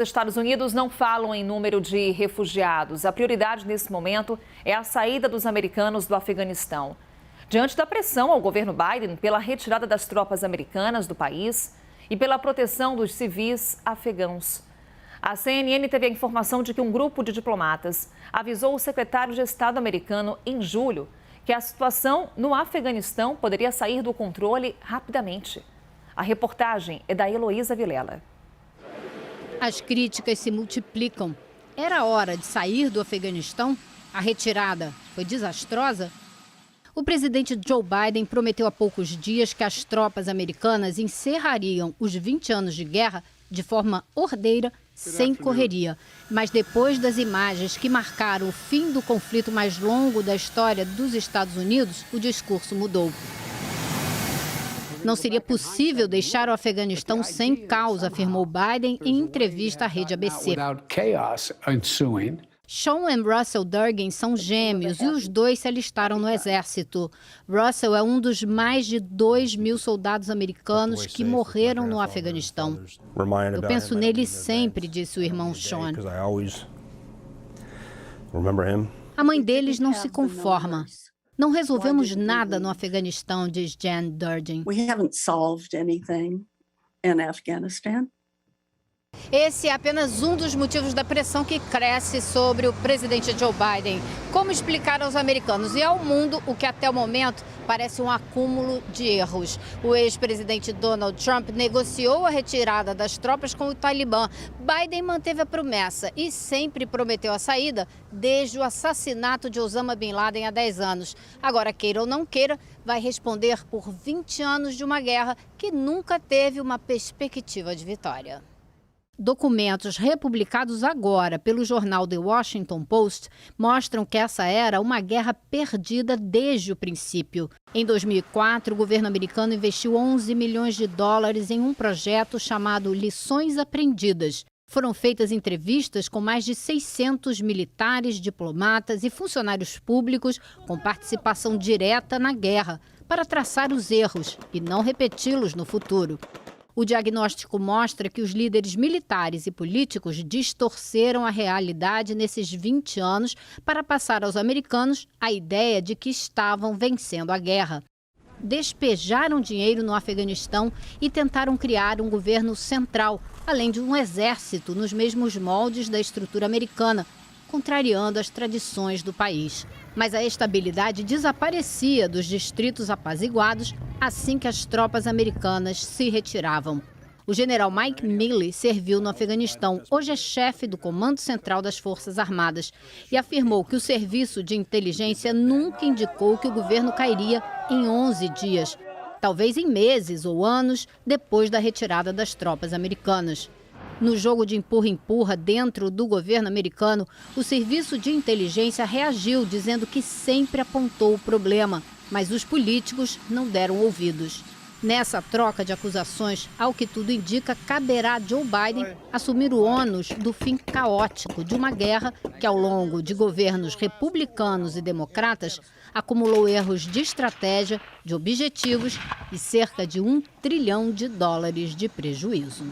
Os Estados Unidos não falam em número de refugiados. A prioridade nesse momento é a saída dos americanos do Afeganistão. Diante da pressão ao governo Biden pela retirada das tropas americanas do país e pela proteção dos civis afegãos. A CNN teve a informação de que um grupo de diplomatas avisou o secretário de Estado americano em julho que a situação no Afeganistão poderia sair do controle rapidamente. A reportagem é da Heloísa Vilela. As críticas se multiplicam. Era hora de sair do Afeganistão? A retirada foi desastrosa? O presidente Joe Biden prometeu há poucos dias que as tropas americanas encerrariam os 20 anos de guerra de forma ordeira, sem correria. Mas depois das imagens que marcaram o fim do conflito mais longo da história dos Estados Unidos, o discurso mudou. Não seria possível deixar o Afeganistão sem caos, afirmou Biden em entrevista à rede ABC. Sean e Russell Durgan são gêmeos e os dois se alistaram no exército. Russell é um dos mais de 2.000 soldados americanos que morreram no Afeganistão. Eu penso nele sempre, disse o irmão Sean. A mãe deles não se conforma. Não resolvemos nada no Afeganistão, diz Jan Durgan. Esse é apenas um dos motivos da pressão que cresce sobre o presidente Joe Biden. Como explicar aos americanos e ao mundo o que até o momento parece um acúmulo de erros? O ex-presidente Donald Trump negociou a retirada das tropas com o Talibã. Biden manteve a promessa e sempre prometeu a saída desde o assassinato de Osama Bin Laden há 10 anos. Agora, queira ou não queira, vai responder por 20 anos de uma guerra que nunca teve uma perspectiva de vitória. Documentos republicados agora pelo jornal The Washington Post mostram que essa era uma guerra perdida desde o princípio. Em 2004, o governo americano investiu 11 milhões de dólares em um projeto chamado Lições Aprendidas. Foram feitas entrevistas com mais de 600 militares, diplomatas e funcionários públicos com participação direta na guerra, para traçar os erros e não repeti-los no futuro. O diagnóstico mostra que os líderes militares e políticos distorceram a realidade nesses 20 anos para passar aos americanos a ideia de que estavam vencendo a guerra. Despejaram dinheiro no Afeganistão e tentaram criar um governo central, além de um exército nos mesmos moldes da estrutura americana, contrariando as tradições do país. Mas a estabilidade desaparecia dos distritos apaziguados assim que as tropas americanas se retiravam. O general Mike Milley serviu no Afeganistão, hoje é chefe do Comando Central das Forças Armadas, e afirmou que o serviço de inteligência nunca indicou que o governo cairia em 11 dias, talvez em meses ou anos depois da retirada das tropas americanas. No jogo de empurra-empurra dentro do governo americano, o serviço de inteligência reagiu, dizendo que sempre apontou o problema, mas os políticos não deram ouvidos. Nessa troca de acusações, ao que tudo indica, caberá a Joe Biden assumir o ônus do fim caótico de uma guerra que, ao longo de governos republicanos e democratas, acumulou erros de estratégia, de objetivos e cerca de $1 trilhão de prejuízo.